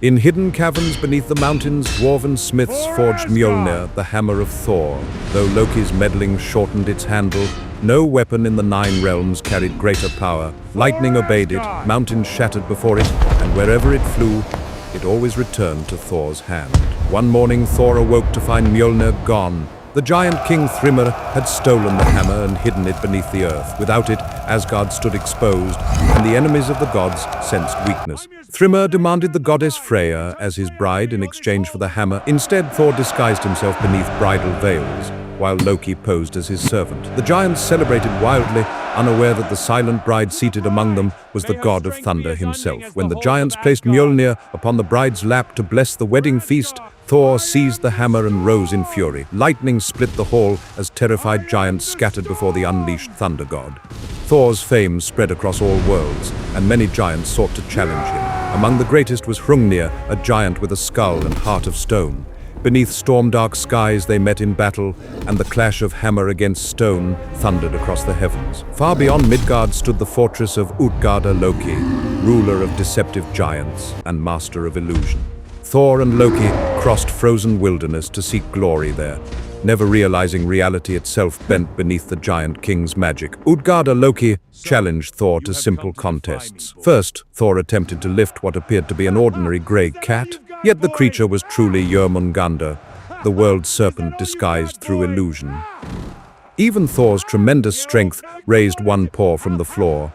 In hidden caverns beneath the mountains, dwarven smiths forged Mjolnir, the hammer of Thor. Though Loki's meddling shortened its handle, no weapon in the 9 realms carried greater power. Lightning obeyed it, mountains shattered before it, and wherever it flew, it always returned to Thor's hand. One morning, Thor awoke to find Mjolnir gone. The giant king Thrymr had stolen the hammer and hidden it beneath the earth. Without it, Asgard stood exposed, and the enemies of the gods sensed weakness. Thrymr demanded the goddess Freya as his bride in exchange for the hammer. Instead, Thor disguised himself beneath bridal veils, while Loki posed as his servant. The giants celebrated wildly, unaware that the silent bride seated among them was the god of thunder himself. When the giants placed Mjolnir upon the bride's lap to bless the wedding feast, Thor seized the hammer and rose in fury. Lightning split the hall as terrified giants scattered before the unleashed thunder god. Thor's fame spread across all worlds, and many giants sought to challenge him. Among the greatest was Hrungnir, a giant with a skull and heart of stone. Beneath storm-dark skies they met in battle, and the clash of hammer against stone thundered across the heavens. Far beyond Midgard stood the fortress of Utgarda-Loki, ruler of deceptive giants and master of illusion. Thor and Loki crossed frozen wilderness to seek glory there, never realizing reality itself bent beneath the giant king's magic. Utgarda-Loki challenged Thor to simple contests. First, Thor attempted to lift what appeared to be an ordinary grey cat, yet the creature was truly Jörmungandr, the world serpent disguised through illusion. Even Thor's tremendous strength raised one paw from the floor,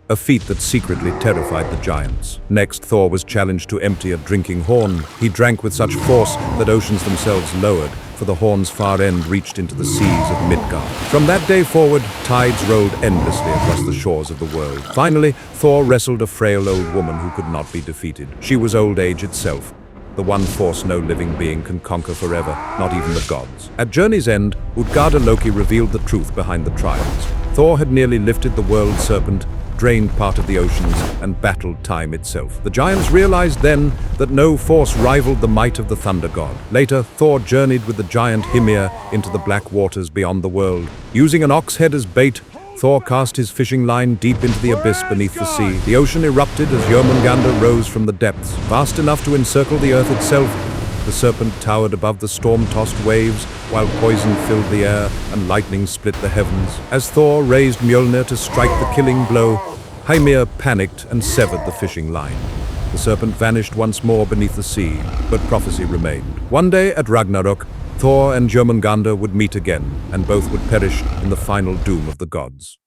a feat that secretly terrified the giants. Next, Thor was challenged to empty a drinking horn. He drank with such force that oceans themselves lowered, for the horn's far end reached into the seas of Midgard. From that day forward, tides rolled endlessly across the shores of the world. Finally, Thor wrestled a frail old woman who could not be defeated. She was old age itself, the one force no living being can conquer forever, not even the gods. At Journey's End, Utgarda-Loki revealed the truth behind the trials. Thor had nearly lifted the world serpent, drained part of the oceans, and battled time itself. The giants realized then that no force rivaled the might of the thunder god. Later, Thor journeyed with the giant Hymir into the black waters beyond the world. Using an ox head as bait, Thor cast his fishing line deep into the abyss beneath the sea. The ocean erupted as Jörmungandr rose from the depths. Vast enough to encircle the earth itself, the serpent towered above the storm-tossed waves, while poison filled the air and lightning split the heavens. As Thor raised Mjolnir to strike the killing blow, Hymir panicked and severed the fishing line. The serpent vanished once more beneath the sea, but prophecy remained. One day at Ragnarok, Thor and Jörmungandr would meet again, and both would perish in the final doom of the gods.